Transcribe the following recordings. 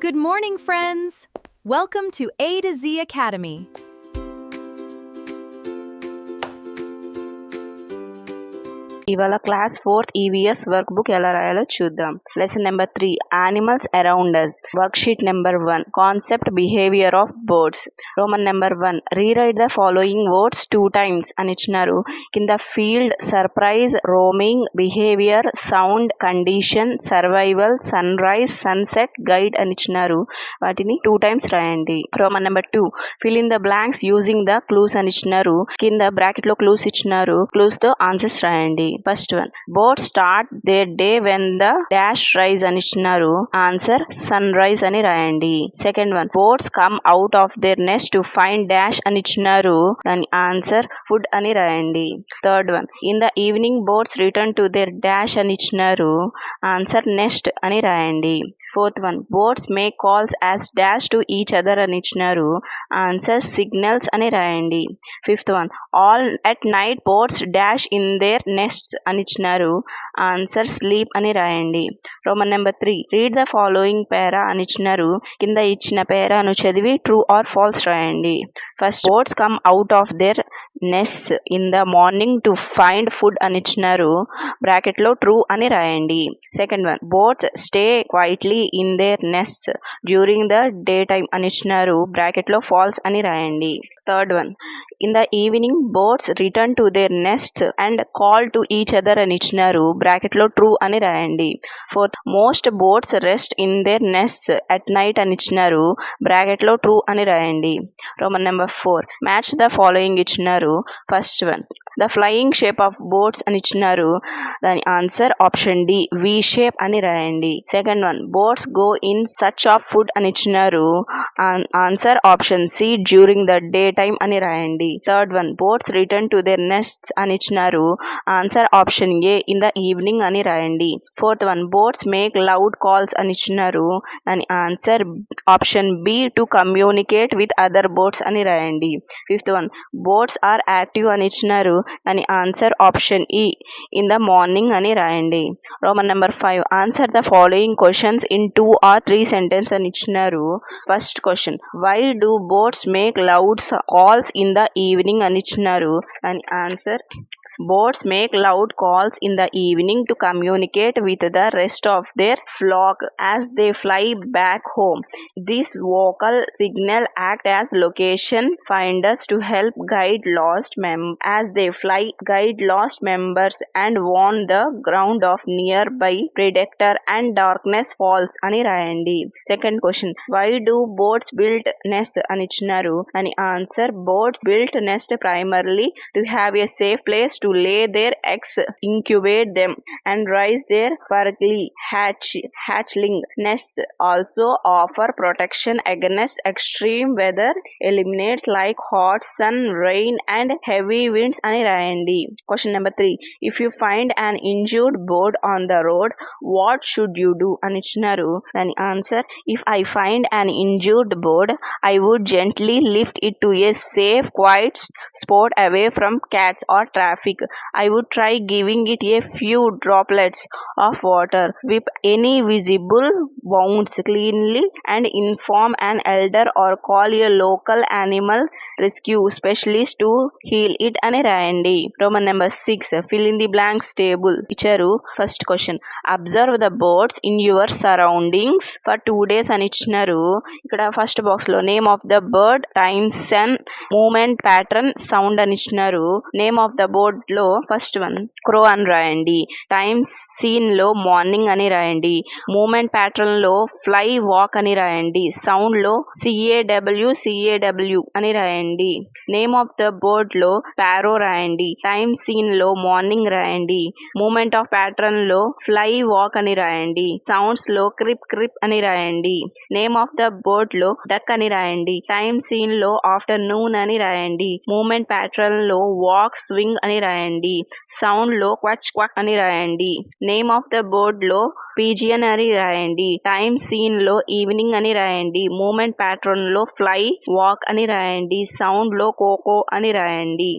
Good morning, friends! Welcome to A to Z Academy. ఇవాళ class 4th EVS workbook ఎలా రాయాలో చూద్దాం. Lesson number 3 animals around us. Worksheet number 1 concept behaviour of birds. Roman number 1 rewrite the following words 2 times అని ఇచ్చినారు. కింద field, surprise, roaming, behaviour, sound, condition, survival, sunrise, sunset, guide అని ఇచ్చినారు. వాటిని 2 times రాయండి. Roman number 2 fill in the blanks using the clues అని ఇచ్చినారు. కింద బ్రాకెట్ లో క్లూస్ ఇచ్చినారు. క్లూస్ తో ఆన్సర్స్ రాయండి. First one, birds start their day when the dash rise అని ఇచ్చినారు. ఆన్సర్ సన్ రైజ్ అని రాయండి. Second one, birds come out of their nest to find dash అని ఇచ్చినారు. దాని ఆన్సర్ ఫుడ్ అని రాయండి. Third one, in the evening birds return to their dash అని ఇచ్చినారు. ఆన్సర్ నెస్ట్ అని రాయండి. Fourth one, birds make calls as dash to each other అని ఇచ్చినారు. ఆన్సర్ సిగ్నల్స్ అని రాయండి. Fifth one, all at night birds dash in their nests అని ఇచ్చినారు. ఆన్సర్ స్లీప్ అని రాయండి. Roman number 3 read the following para అని ఇచ్చినారు. కింద ఇచ్చిన పేరాను చదివి ట్రూ ఆర్ ఫాల్స్ రాయండి. First, birds come out of their nests in the morning to find food అని ఇచ్చినారు. బ్రాకెట్ లో ట్రూ అని రాయండి. Second one, birds stay quietly in their nests during the day time అని ఇచ్చినారు. బ్రాకెట్ లో false అని రాయండి. Third one, in the evening birds return to their nests and call to each other అని ఇచ్చినారు. బ్రాకెట్ లో ట్రూ అని రాయండి. Fourth, most birds rest in their nests at night అని ఇచ్చినారు. బ్రాకెట్ లో ట్రూ అని రాయండి. Roman number 4 match the following ఇచ్చినారు. First one, the flying shape of birds అని ఇచ్చినారు. దాని answer option D V shape అని రాయండి. Second one, birds go in search of food అని ఇచ్చినారు. Answer option C during the day time అని రాయండి. Third one, birds return to their nests అని ఇచ్చినారు. Answer option A in the evening అని రాయండి. Fourth one, birds make loud calls అని ఇచ్చినారు. దాని answer option B to communicate with other birds అని రాయండి. Fifth one, birds are active అని ఇచ్చినారు. దాని answer option E in the morning అని రాయండి. Roman number 5 answer the following questions in 2 or 3 sentences అని ఇచ్చినారు. First question, why do birds make loud calls in the evening అని ఇచ్చినారు. దాని answer, birds make loud calls in the evening to communicate with the rest of their flock as they fly back home. This vocal signal act as location finders to help guide lost members and warn the ground of nearby predator and darkness falls అని రాయండి. Second question, why do birds build nest అని ఇచ్చినారు. అని answer, birds built nest primarily to have a safe place to lay their eggs, incubate them and raise their furry hatchling. Nests also offer protection against extreme weather eliminates like hot sun, rain and heavy winds అని రాయండి. Question number 3, if you find an injured bird on the road, what should you do అని ఇచ్చినారు. దాని answer, if I find an injured bird, I would gently lift it to a safe, quiet spot away from cats or traffic. I would try giving it a few droplets of water, whip any visible wounds cleanly and inform an elder or call a local animal rescue specialist to heal it అని రాయండి. Roman number 6 fill in the blanks table ఇచ్చారు. First question, observe the birds in your surroundings for 2 days అని ఇచ్చినారు. ఇక్కడ first box లో name of the bird, time, sun, movement, pattern, sound అని ఇచ్చినారు. Name of the bird లో first one crow అని రాయండి. టైమ్ సీన్ లో మార్నింగ్ అని రాయండి. మూమెంట్ ప్యాటర్న్ లో ఫ్లై, వాక్ అని రాయండి. సౌండ్ లో CAW అని రాయండి. నేమ్ ఆఫ్ ద బర్డ్ లో పారో రాయండి. టైమ్ సీన్ లో మార్నింగ్ రాయండి. మూమెంట్ ఆఫ్ ప్యాటర్న్ లో ఫ్లై, వాక్ అని రాయండి. సౌండ్స్ లో క్రిప్ అని రాయండి. నేమ్ ఆఫ్ ద బర్డ్ లో డక్ అని రాయండి. టైమ్ సీన్ లో ఆఫ్టర్నూన్ అని రాయండి. మూమెంట్ ప్యాటర్న్ లో వాక్, స్వింగ్ అని రాయండి. సౌండ్ లో క్వాక్ అని రాయండి. నేమ్ ఆఫ్ ద బర్డ్ లో పీజియన్ అని రాయండి. టైమ్ సీన్ లో ఈవినింగ్ అని రాయండి. మూమెంట్ ప్యాటర్న్ లో ఫ్లై, వాక్ అని రాయండి. సౌండ్ లో కోకో అని రాయండి.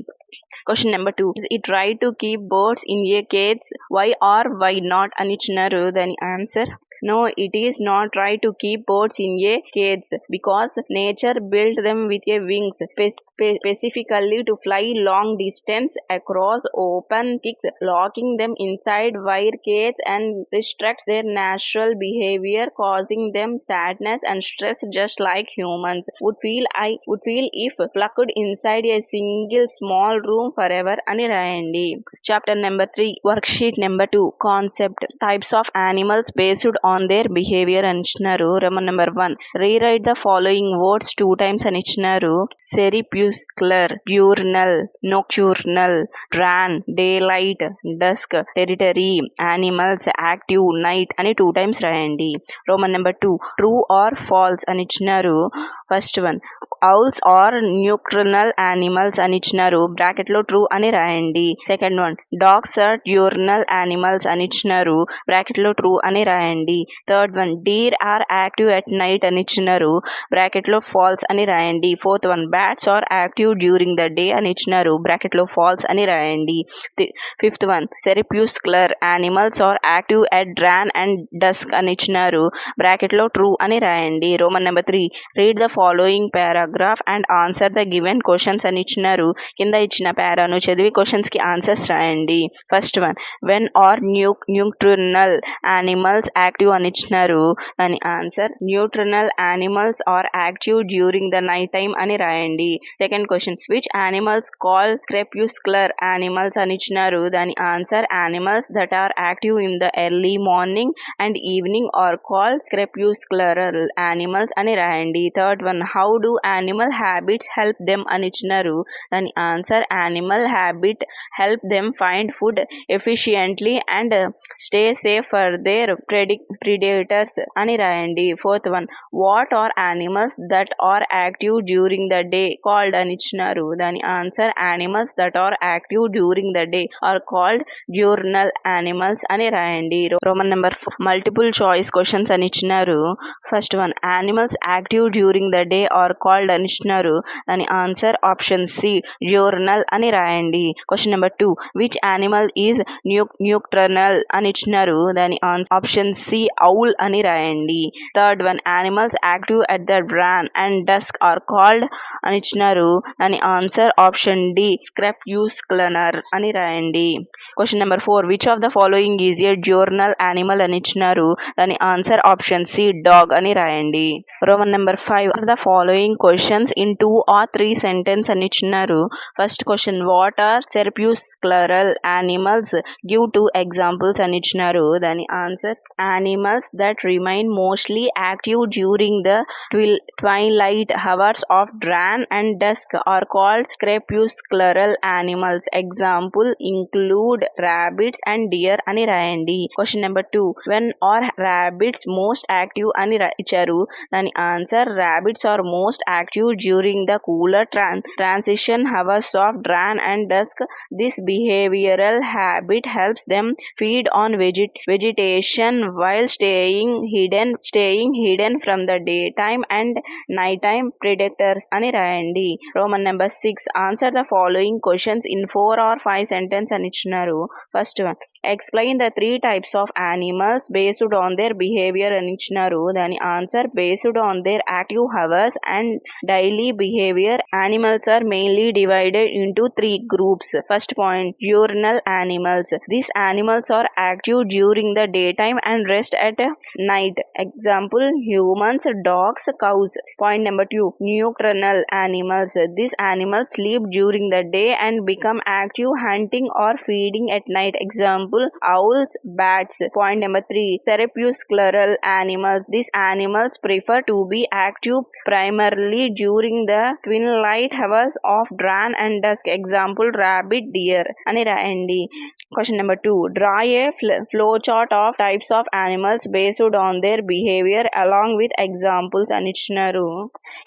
Question number 2, it right to keep birds in a cage, why or why not అని ఇచ్చినారు. దాని answer, No, it is not right to keep birds in a cage because nature built them with a wings specifically to fly long distance across open fields. Locking them inside wire cage and restricts their natural behavior, causing them sadness and stress just like humans would feel if plucked inside a single small room forever అని రాయండి. Chapter number 3 worksheet number 2 concept types of animals based on their behavior అని ఇచ్చినారు. Roman number 1 rewrite the following words 2 times అని ఇచ్చినారు. Crepuscular, diurnal, nocturnal, ran, daylight, dusk, territory, animals, active, night అని 2 times రాయండి. Roman number 2 true or false అని ఇచ్చినారు. First one owls are nocturnal animals అని ఇచ్చినారు. బ్రాకెట్లో ట్రూ అని రాయండి. Second one dogs are diurnal animals అని ఇచ్చినారు. బ్రాకెట్లో ట్రూ అని రాయండి. Third one deer are active at night అని ఇచ్చినారు. బ్రాకెట్లో ఫాల్స్ అని రాయండి. Fourth one bats are active during the day అని ఇచ్చినారు. బ్రాకెట్లో ఫాల్స్ అని రాయండి. Fifth one crepuscular animals are active at dawn and dusk అని ఇచ్చినారు. బ్రాకెట్లో ట్రూ అని రాయండి. Roman number 3 read the following paragraph and answer the given questions అని ఇచ్చినారు. కింద ఇచ్చిన పారాను చదివి క్వశ్చన్స్కి ఆన్సర్స్ రాయండి. First one when are nocturnal animals active అని ఇచ్చినారు. దాని answer nocturnal animals are active during the night time అని రాయండి. Second question which animals call crepuscular animals అని ఇచ్చినారు. దాని answer animals that are active in the early morning and evening are called crepuscular animals అని రాయండి. Third one how do animal habits help them అని ఇచ్చినారు. దాని answer animal habit help them find food efficiently and stay safe for their predators అని రాయండి. Fourth one what are animals that are active during the day called అని ఇచ్చినారు. దాని answer animals that are active during the day are called diurnal animals అని రాయండి. Roman number multiple choice questions అని ఇచ్చినారు. First one animals active during the day are called అని ఇచ్చినారు. దాని ఆన్సర్ ఆప్షన్ సి డ్యూర్నల్ అని రాయండి. Question number 2 which animal is nocturnal అని ఇచ్చినారు. దాని ఆన్సర్ ఆప్షన్ సి ఔల్ అని రాయండి. Third one animals active at the dawn and dusk are called అని ఇచ్చినారు. దాని ఆన్సర్ ఆప్షన్ డి క్రెప్యూస్కులర్ అని రాయండి. Question number 4 which of the following is a diurnal animal అని ఇచ్చినారు. దాని ఆన్సర్ ఆప్షన్ సి డాగ్ అని రాయండి. Roman number 5 are the following questions in 2 or 3 sentence అని ఇచ్చినారు. First question what are crepuscular animals give 2 examples అని ఇచ్చినారు. దాని answer animals that remain mostly active during the twilight hours of dawn and dusk are called crepuscular animals. Example include rabbits and deer అని రాయండి. Question number 2 when are rabbits most active అని ఇచ్చారు. దాని answer rabbits are most active during the cooler transition hours of dawn and dusk. This behavioural habit helps them feed on vegetation while staying hidden from the day time and night time predators అని రాయండి. Roman number 6 answer the following questions in 4 or 5 sentence అని ఇచ్చినారు. First one explain the 3 types of animals based on their behavior అని ఇచ్చినారు. దాని answer based on there active hours and daily behaviour animals are mainly divided into 3 groups. First point diurnal animals. These animals are active during the daytime and rest at night. Example humans, dogs, cows. Point number 2 nocturnal animals. These animals sleep during the day and become active hunting or feeding at night. Example owls, bats. Point number 3 crepuscular animals. These animals prefer to be active primarily during the twilight hours of dawn and dusk. Example rabbit, deer అని రాయండి. Question number 2 draw a flow chart of types of animals based on their behaviour along with examples అని ఇచ్చినారు.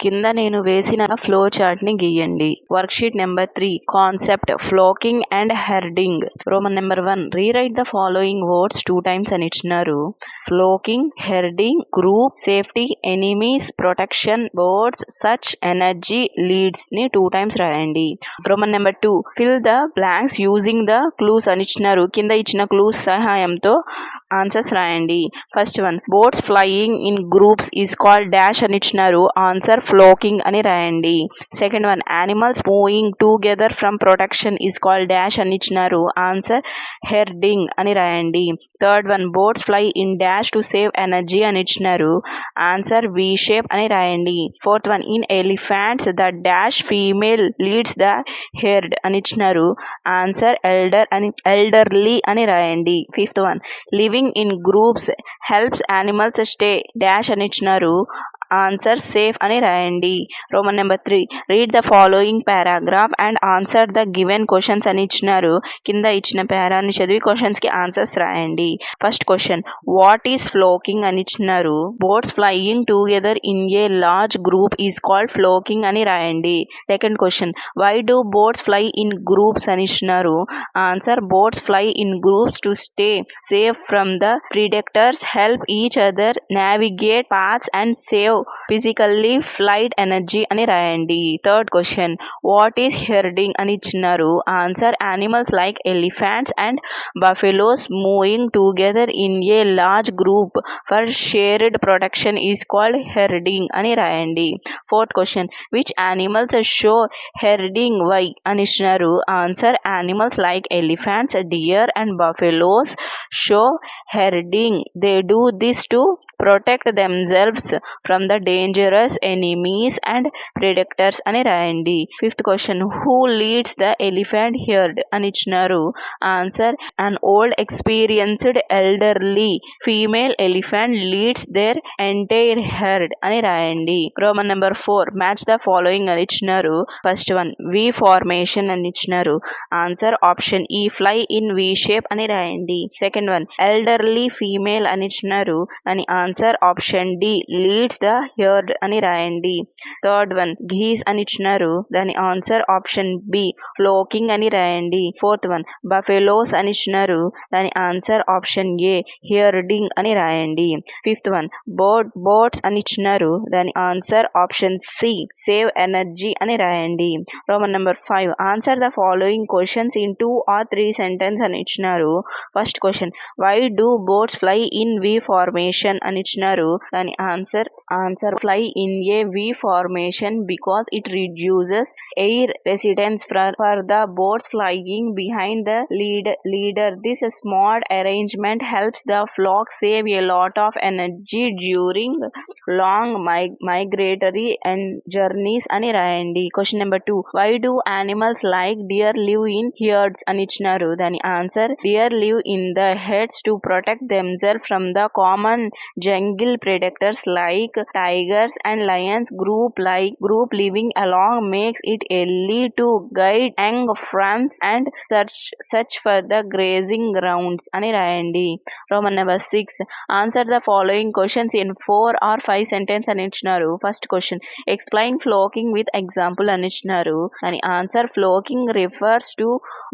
కింద నేను వేసిన flow chart ని గీయండి. Worksheet number 3 concept flocking and herding. Roman number 1 rewrite the following words 2 times అని ఇచ్చినారు. Flocking, herding, group, safety, enemies, protection, birds, such, energy, leads ని 2 times రాయండి. Roman number 2 fill the blanks using the clues అని ఇచ్చినారు. కింద ఇచ్చిన clues సహాయంతో answers రాయండి. First one, boats flying in groups is called dash అని ఇచ్చినారు. ఆన్సర్ ఫ్లోకింగ్ అని రాయండి. Second one, animals moving together from protection is called dash అని ఇచ్చినారు. ఆన్సర్ హెర్డింగ్ అని రాయండి. Third one, boats fly in dash to save energy అని ఇచ్చినారు. ఆన్సర్ వి షేప్ అని రాయండి. Fourth one, in elephants the dash female leads the herd అని ఇచ్చినారు. ఆన్సర్ ఎల్డర్లీ అని రాయండి. Fifth one, living in groups helps animals stay dash అని ఇచ్చినారు. ఆన్సర్ సేఫ్ అని రాయండి. Roman number 3, read the following paragraph and answer the given questions అని ఇచ్చినారు. కింద ఇచ్చిన పారాని చదివి క్వశ్చన్స్కి ఆన్సర్స్ రాయండి. First question, what is flocking అని ఇచ్చినారు. Birds flying together in a large group is called flocking అని రాయండి. Second question, why do birds fly in groups అని ఇచ్చినారు. Answer boats fly in groups to stay safe from the predators, help each other navigate paths and save physically flight energy అని రాయండి. Third question, what is herding అని ఇచ్చినారు. Answer animals like elephants and buffaloes moving together in a large group for shared protection is called herding అని రాయండి. Fourth question, which animals show herding why అని ఇచ్చినారు. Answer animals like elephants, deer and buffaloes show herding. They do this to protect themselves from the dangerous enemies and predators అని రాయండి. Fifth question, who leads the elephant heard అని ఇచ్చినారు. Answer an old experienced elderly female elephant leads their entire herd అని రాయండి. Roman number 4, match the following అని ఇచ్చినారు. First one, V formation అని ఇచ్చినారు. Answer option E, fly in V shape అని రాయండి. సెకండ్ వన్, ఎల్డర్లీ ఫీమేల్ అని ఇచ్చినారు. అని answer option D, leads the herd అని రాయండి. థర్డ్ వన్, గీస్ అని ఇచ్చినారు. దాని ఆన్సర్ ఆప్షన్ బి, ఫ్లోకింగ్ అని రాయండి. ఫోర్త్ వన్, బఫెలోస్ అని ఇచ్చినారు. దాని ఆన్సర్ ఆప్షన్ ఏ, హెర్డింగ్ అని రాయండి. ఫిఫ్త్ వన్, బోట్స్ అని ఇచ్చినారు. దాని answer option C, save energy అని రాయండి. Roman number 5, answer the following questions in 2 or 3 sentence అని ఇచ్చినారు. First question, why do birds fly in V formation అని ఇచ్చినారు. దాని answer fly in a V formation because it reduces air resistance for the birds flying behind the leader. This smart arrangement helps the flock save a lot of energy during long migratory and journeys అని రాయండి. Question number 2, why do animals like deer live in herds అని ఇచ్చినారు. దాని answer, deer live in the herds to protect themselves from the common jungle predators like tigers and lions. Group living along makes it easy to guide young friends and search for the grazing grounds అని రాయండి. Roman number 6, answer the following questions in 4 or 5 sentence అని ఇచ్చినారు. First question, explain flocking with example అని ఇచ్చినారు. అని answer, flocking refers to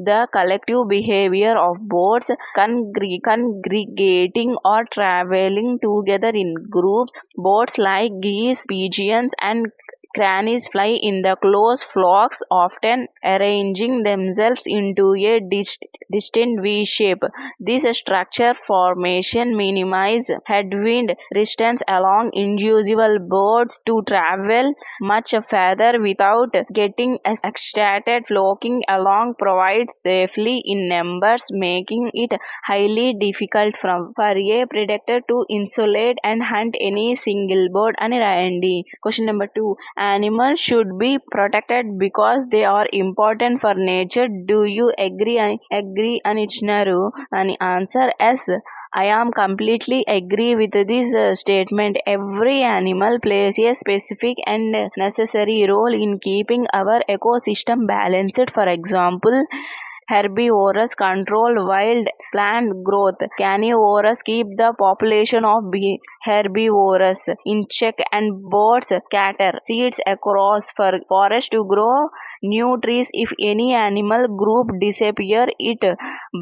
the collective behavior of boats congregating or traveling together in groups. Boats like geese, pigeons and cranes fly in the close flocks, often arranging themselves into a distinct V shape. This structure formation minimizes headwind resistance along individual boats to travel much further without getting excited. Flocking along provides safely in numbers, making it highly difficult for a predator to isolate and hunt any single bird అని రాయండి. Question number 2, animals should be protected because they are important for nature. Do you agree అని ఇచ్చినారు. అని answer yes, I am completely agree with this statement. Every animal plays a specific and necessary role in keeping our ecosystem balanced. For example, herbivores control wild plant growth. Carnivores keep the population of herbivores in check, and birds scatter seeds across for forest to grow new trees. If any animal group disappear, it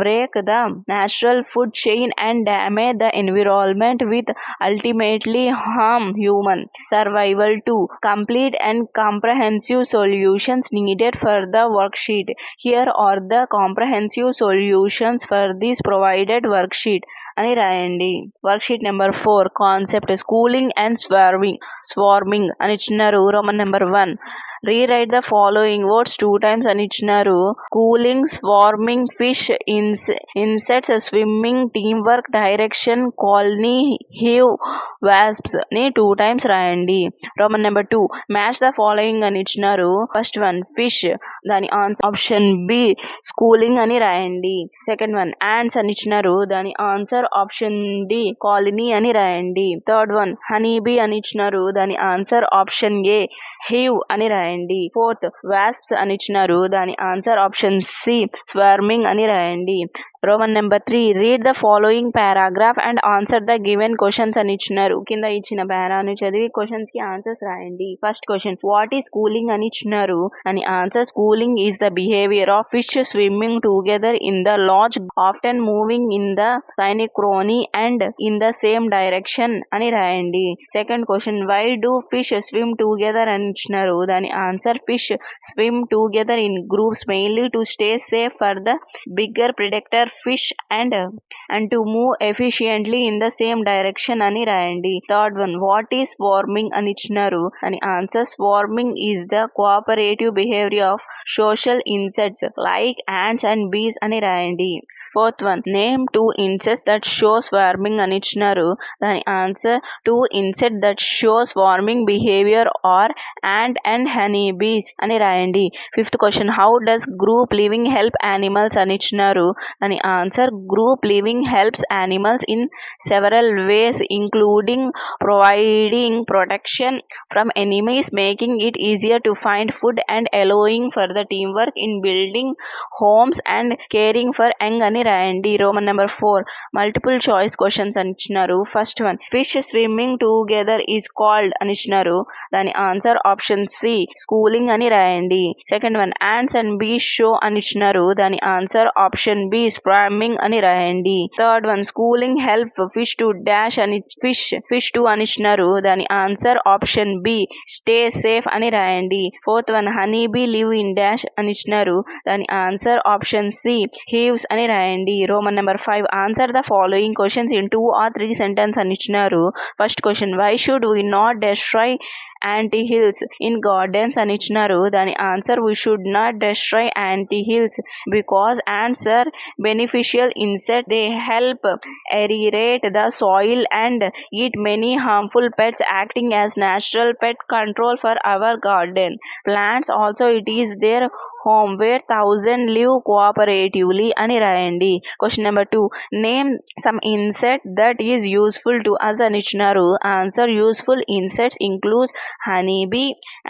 break the natural food chain and damage the environment, with ultimately harm human survival too. Complete and comprehensive solutions needed for the worksheet. Here are the comprehensive solutions for this provided worksheet. అని రాయండి. Worksheet number 4 concept schooling and swarming అని ఇచ్చినారు. Roman number 1 rewrite the following words 2 times అని ఇచ్చినారు. Schooling, swarming, fish, insects, swimming, team work, direction, colony, hive, wasps ని 2 times రాయండి. Roman number 2 match the following అని ఇచ్చినారు. ఫస్ట్ వన్ ఫిష్, దాని answer option B schooling అని రాయండి. Second one ants అని ఇచ్చినారు. దాని ఆన్సర్ ఆప్షన్ డి కాలనీ అని రాయండి. థర్డ్ వన్ హనీబీ అని ఇచ్చినారు. దాని ఆన్సర్ ఆప్షన్ ఏ హీవ్ అని రాయండి. ఫోర్త్ వాస్ప్స్ అని ఇచ్చినారు. దాని ఆన్సర్ ఆప్షన్ సి స్వార్మింగ్ అని రాయండి. Roman number 3 read the following paragraph and answer the given questions అని ఇచ్చినారు. కింద ఇచ్చిన పారాను చదివి క్వశ్చన్స్ కి ఆన్సర్స్ రాయండి. First question what is schooling అని ఇచ్చినారు. అని answer schooling is the behaviour of fish swimming together in the lodge often moving in the synchrony and in the same direction అని రాయండి. Second question why do fish swim together అని ఇచ్చినారు. దాని answer fish swim together in groups mainly to stay safe for the bigger predator fish and to move efficiently in the same direction అని రాయండి. Third one what is swarming అని ఇచ్చినారు. అని answer swarming is the cooperative behaviour of social insects like ants and bees అని రాయండి. Fourth one name 2 insects that show swarming అని ఇచ్చినారు. దాని answer 2 insects that show swarming behavior are ant and honey bees అని రాయండి. Fifth question how does group living help animals అని ఇచ్చినారు. దాని answer group living helps animals in several ways including providing protection from enemies, making it easier to find food and allowing for the teamwork in building homes and caring for young అని రాయండి. Roman number 4 multiple choice questions అని ఇచ్చినారు. First one fish swimming together is called అని ఇచ్చినారు. దాని answer option C schooling అని రాయండి. Second one ants and bees show అని ఇచ్చినారు. దాని ఆన్సర్ ఆప్షన్ బి స్వార్మింగ్ అని రాయండి. Third one schooling help fish to dash అని ఫిష్ టు అని ఇచ్చినారు. దాని answer option B stay safe అని రాయండి. Fourth one honey bee live in dash అని ఇచ్చినారు. దాని ఆన్సర్ ఆప్షన్ సి హీవ్స్ అని రాయండి. Roman number 5 answer the following questions in 2 or 3 sentence అని ఇచ్చినారు. First question why should we not destroy ant hills in gardens అని ఇచ్చినారు. దాని answer we should not destroy ant hills because ants are beneficial insect they help aerate the soil and eat many harmful pests acting as natural pet control for our garden. Plants also it is their home where thousands live cooperatively అని రాయండి. Question number 2 name some insect that is useful to us అని ఇచ్చినారు. Answer useful insects includes honey bee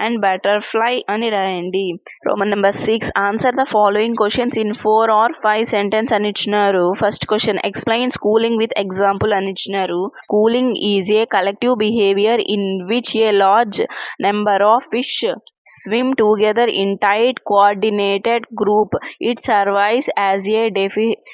and butterfly అని రాయండి. Roman number 6 answer the following questions in 4 or 5 sentence అని ఇచ్చినారు. First question explain schooling with example అని ఇచ్చినారు. Schooling is a collective behaviour in which a large number of fish swim together in tight coordinated group. It serves as a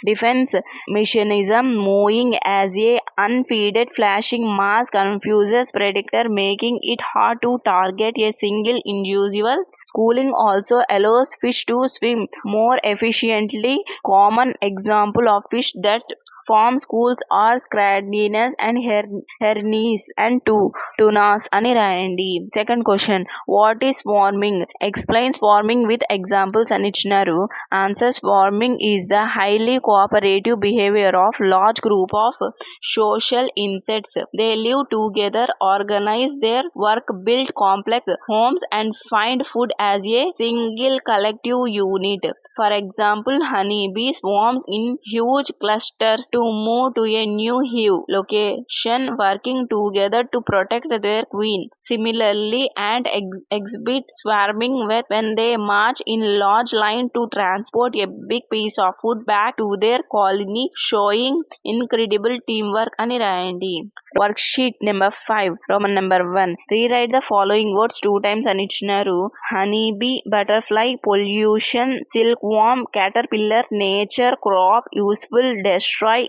defense mechanism, moving as a unfeeded flashing mass confuses predator, making it hard to target a single individual. Schooling also allows fish to swim more efficiently. Common example of fish that form schools are scradinus and hernes and tunas అని రాయండి. Second question what is swarming explain swarming with examples అని ఇచ్చినారు. Answer swarming is the highly cooperative behaviour of large group of social insects. They live together, organise their work, build complex homes and find food as a single collective unit. For example, honeybee swarms in huge clusters to move to a new hive location, working together to protect their queen. Similarly, ants exhibit swarming when they march in large line to transport a big piece of food back to their colony, showing incredible teamwork అని రాయండి. Worksheet number 5 roman number 1 rewrite the following words 2 times అని ఇచ్చినారు. Honeybee, butterfly, pollution, silkworm, caterpillar, nature, crop, useful, destroy,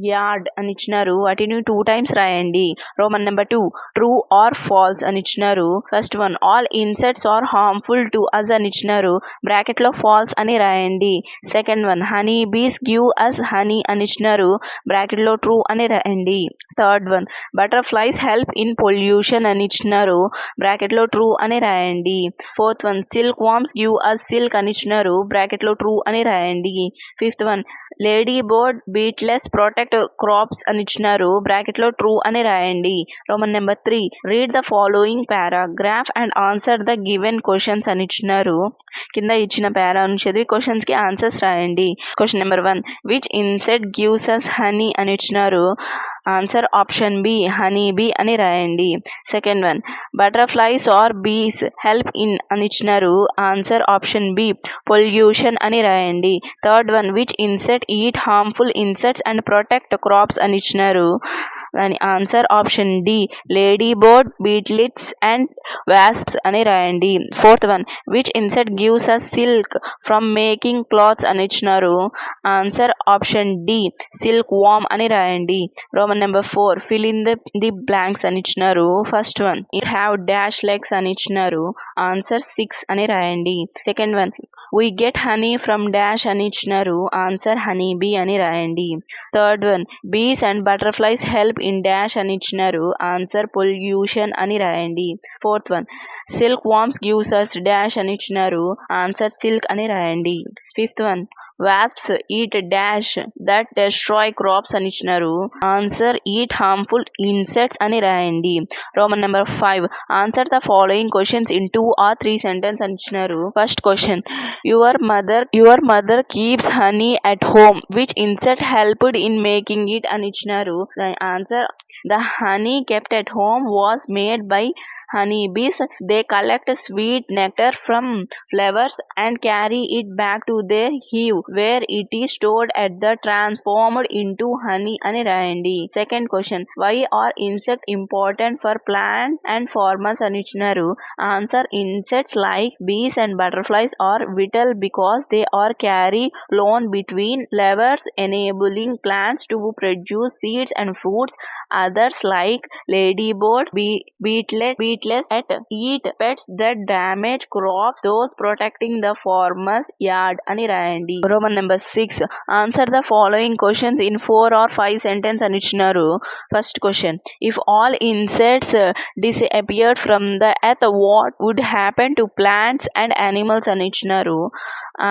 yard అని ఇచ్చినారు, వాటిని 2 times రాయండి. Roman number 2 true or false అని ఇచ్చినారు. First one all insects are harmful to us అని ఇచ్చినారు, బ్రాకెట్ లో ఫాల్స్ అని రాయండి. Second one honey bees give us honey అని ఇచ్చినారు, బ్రాకెట్ లో ట్రూ అని రాయండి. Third one butterflies help in pollution అని ఇచ్చినారు, బ్రాకెట్ లో ట్రూ అని రాయండి. Fourth one silk worms give us silk అని ఇచ్చినారు, బ్రాకెట్ లో ట్రూ అని రాయండి. Fifth one ladybird beetles protect crops అని ఇచ్చినారు, బ్రాకెట్ లో ట్రూ అని రాయండి. Roman number 3 read the following paragraph and answer the given questions అని ఇచ్చినారు. కింద ఇచ్చిన పారా నుంచి చదివి క్వశ్చన్స్ కి ఆన్సర్స్ రాయండి. Question number 1 which insect gives us honey అని ఇచ్చినారు, answer option B honey bee అని రాయండి. Second one butterflies or bees help in అని ఇచ్చినారు, ఆన్సర్ ఆప్షన్ బి పొల్యూషన్ అని రాయండి. Third one which insect eat harmful insects and protect crops అని ఇచ్చినారు, దాని answer option D ladybird beetles and wasps అని రాయండి. Fourth one which insect gives us silk from making clothes అని ఇచ్చినారు, answer option D silk వామ్ అని రాయండి. Roman number 4 fill in the blanks అని ఇచ్చినారు. First one it have dash legs అని ఇచ్చినారు, ఆన్సర్ 6 అని రాయండి. Second one we get honey from dash అని ఇచ్చినారు, ఆన్సర్ హనీ బీ అని రాయండి. Third one bees and butterflies help in dash అని ఇచ్చినారు, ఆన్సర్ పొల్యూషన్ అని రాయండి. Fourth one silk worms gives us dash అని ఇచ్చినారు, ఆన్సర్ సిల్క్ అని రాయండి. Fifth one wasps eat dash that destroy crops అని ఇచ్చినారు, ఆన్సర్ ఈట్ హార్మ్ఫుల్ ఇన్సెక్ట్స్ అని రాయండి. Roman number 5 answer the following questions in 2 or 3 sentences అని ఇచ్చినారు. First question your mother keeps honey at home which insect helped in making it అని ఇచ్చినారు, answer the honey kept at home was made by honeybees. They collect sweet nectar from flowers and carry it back to their hive where it is stored at the transformed into honey అని రాయండి. Second question why are insect important for plant and farmers అని ఇచ్చినారు, answer insects like bees and butterflies are vital because they are carry flown between flowers enabling plants to produce seeds and fruits. Others like ladybird, beetles at eat pets that damage crops, those protecting the farmer's yard అని రాయండి. Roman number 6 answer the following questions in 4 or 5 sentences అని ఇచ్చినారు. First question if all insects disappeared from the earth what would happen to plants and animals అని ఇచ్చినారు,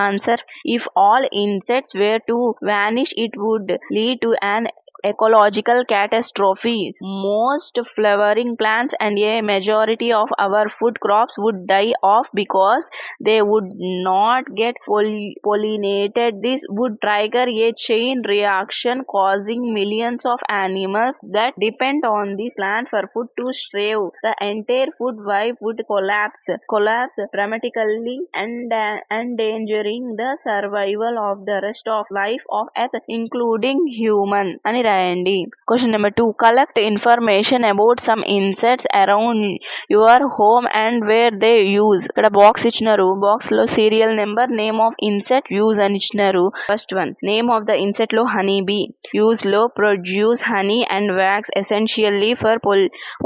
answer if all insects were to vanish it would lead to an ecological catastrophe. Most flowering plants and a majority of our food crops would die off because they would not get pollinated. This would trigger a chain reaction causing millions of animals that depend on this plant for food to starve. The entire food web would collapse dramatically and endangering the survival of the rest of life of Earth including human అని రాయండి. Question number 2 collect information about some insects around your home and where they use. ఇక్కడ box ఇచ్చినారు, box లో serial number name of insect use అని ఇచ్చినారు. First one name of the insect లో honey bee, use లో produce honey and wax essentially for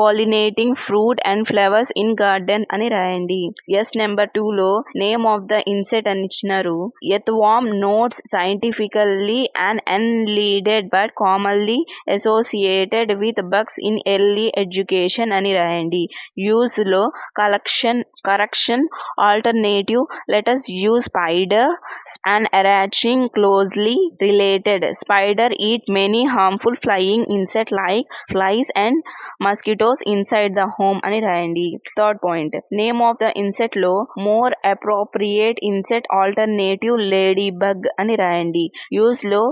pollinating fruit and flowers in garden అని రాయండి. Yes number 2 లో name of the insect అని ఇచ్చినారు. Earthworm notes scientifically and unleaded but commonly associated with bugs in early education అని రాయండి. Use లో correction alternative let us use spider and araching closely related. Spider eat many harmful flying insects like flies and mosquitoes inside the home అని రాయండి. Third point name of the insect లో more appropriate insect alternative ladybug అని రాయండి. Use లో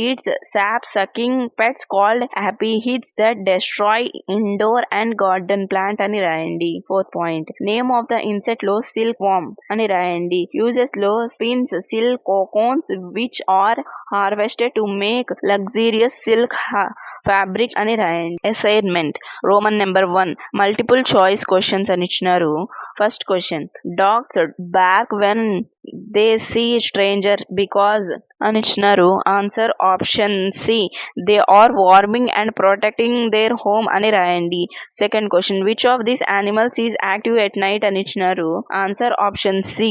eats sap sucking pests called aphids that destroy indoor and garden plant అని రాయండి. Fourth point name of the insect లో silk వామ్ అని రాయండి. Uses లో spins silk cocoons which are harvested to make luxurious silk fabric అని రాయండి. Assignment roman number 1 multiple choice questions అని ఇచ్చినారు. First question dogs bark when they see stranger because అని ఇచ్చినారు. Answer option C, they are warning and protecting their home అని రాయండి. Second question, which of these animals is active at night అని ఇచ్చినారు. Answer option C,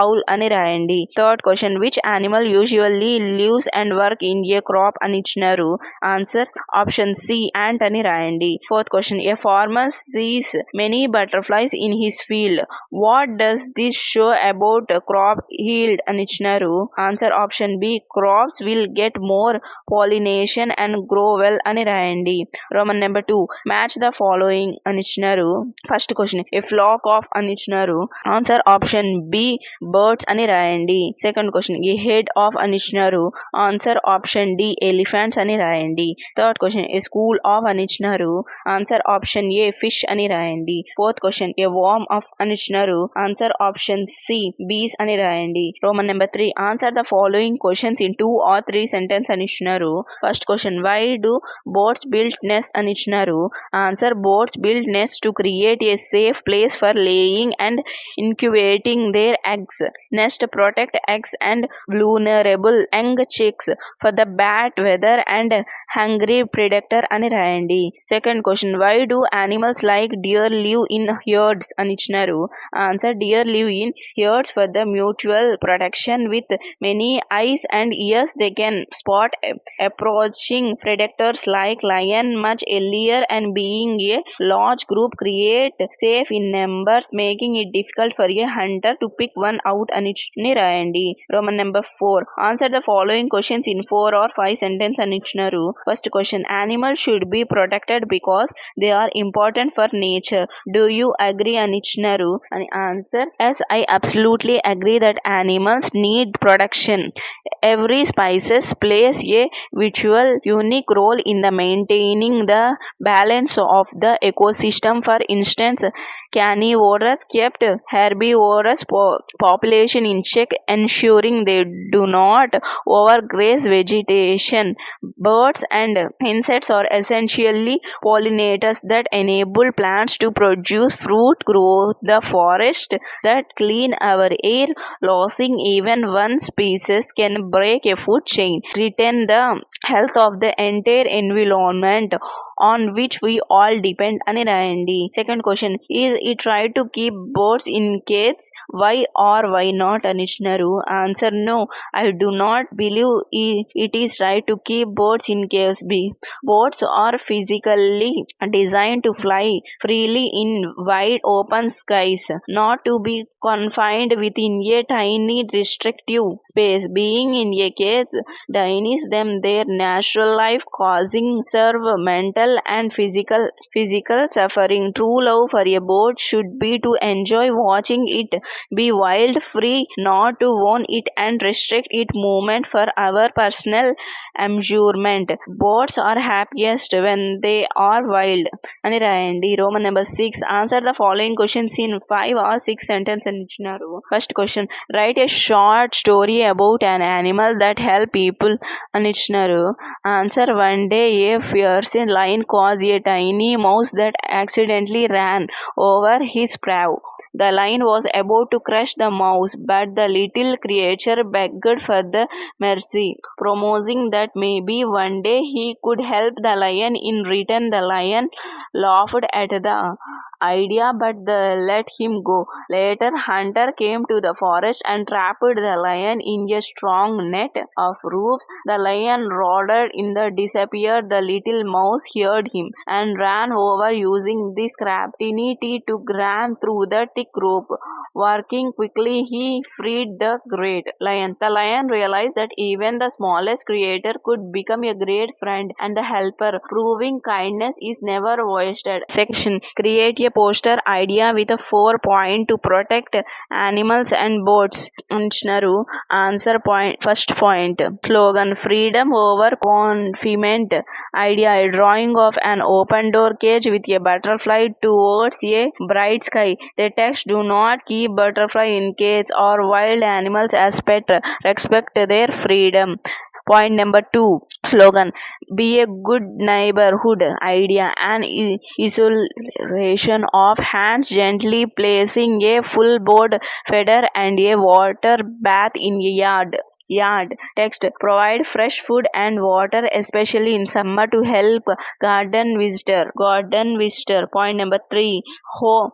owl అని రాయండి. Third question, which animal usually lives and work in a crop అని ఇచ్చినారు. Answer option C, ant అని రాయండి. Fourth question, a farmer sees many butterflies in his field. What does this show about crop health అని ఇచ్చినారు. Answer option B, crops will get more pollination and grow well అని రాయండి. Roman number 2, match the following అని ఇచ్చినారు. First question, a flock of అని ఇచ్చినారు. Answer option B, birds అని రాయండి. Second question, a herd of అని ఇచ్చినారు. ఆన్సర్ ఆప్షన్ డి, ఎలిఫెంట్స్ అని రాయండి. Third question, a school of అని ఇచ్చినారు. ఆన్సర్ ఆప్షన్ ఏ, ఫిష్ అని రాయండి. Fourth question, a swarm of అని ఇచ్చినారు. ఆన్సర్ ఆప్షన్ సి, బీస్ అని రాయండి. Roman number 3, answer the following questions in 2 or 3 sentence అని ఇచ్చినారు. First question, why do birds build nest అని ఇచ్చినారు. Answer, birds build nest to create a safe place for laying and incubating their eggs. Nest protect eggs and vulnerable young chicks for the bad weather and hungry predator అని రాయండి. Second question, why do animals like deer live in herds అని ఇచ్చినారు. Answer, deer live in herds for the mutual protection with many ice and ears. They can spot approaching predators like lion much earlier, and being a large group create safe in numbers, making it difficult for a hunter to pick one out అని రాయండి. Roman number 4, answer the following questions in 4 or 5 sentence అని ఇచ్చినారు. First question, animals should be protected because they are important for nature. Do you agree అని ఇచ్చినారు. అని answer, yes, I absolutely agree that animals need protection. Every species plays a visual unique role in the maintaining the balance of the ecosystem. For instance, carnivorous kept herbivorous population in check, ensuring they do not overgraze vegetation. Birds and insects are essentially pollinators that enable plants to produce fruit, grow the forest that clean our air. Losing even one species can break a food chain, threaten the health of the entire environment on which we all depend అని రాయండి. Second question, is it right to keep birds in cage. Why or why not అని ఇచ్చినారు. Answer, no, I do not believe it is right to keep birds in cages. Birds are physically designed to fly freely in wide open skies, not to be confined within a tiny restrictive space. Being in a cage denies them their natural life, causing severe mental and physical suffering. True love for a bird should be to enjoy watching it be wild, free, not to own it and restrict its movement for our personal amusement. Birds are happiest when they are wild అని రాయండి. Roman number 6, answer the following questions in 5 or 6 sentence అని ఇచ్చినారు. First question, right A short story about an animal that help people అని ఇచ్చినారు. Answer, one day A fears line cause A tiny mouse that accidentally ran over his prey. The lion was about to crush the mouse, but the little creature begged for the mercy, promising that maybe one day he could help the lion. In return, the lion laughed at the idea but let him go. Later, hunter came to the forest and trapped the lion in a strong net of ropes. The lion roared in the disappeared. The little mouse heard him and ran over, using this craftiness to climb through the thick rope. Working quickly, he freed the great lion. The lion realized that even the smallest creature could become a great friend and the helper, proving kindness is never wasted. Section, create a poster idea with a 4-point to protect animals and birds. అంటున్నారు. Answer point, first point, slogan, freedom over confinement. Idea, drawing of an open door cage with a butterfly towards a bright sky. The text, do not keep butterfly in cage or wild animals as pet. Respect their freedom. Point number 2, slogan, Be a good neighborhood idea. An isolation of hands, gently placing a full board feeder and a water bath in a yard. Text: provide fresh food and water, especially in summer, to help garden visitor. Point number 3.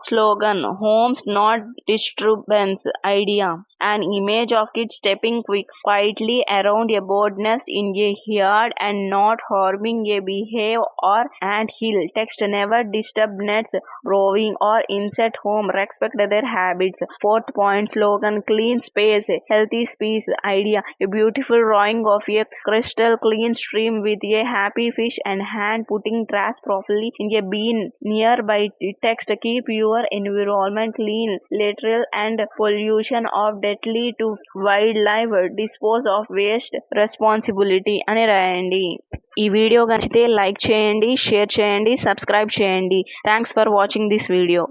Slogan: homes not disturbance idea. An image of kids stepping quietly around a bird nest in a yard and not harming a beehive or ant hill. Text: never disturb nets, roving or insect home. Respect their habits. Fourth point, slogan: clean space, healthy space idea. A beautiful drawing of a crystal clean stream with a happy fish and hand putting trash properly in a bin nearby. Text: keep your environment clean, literal and pollution of deadly to wildlife, dispose of waste responsibility అని రాయండి. ఈ video నచ్చితే like చేయండి, share చేయండి, subscribe చేయండి. Thanks for watching this video.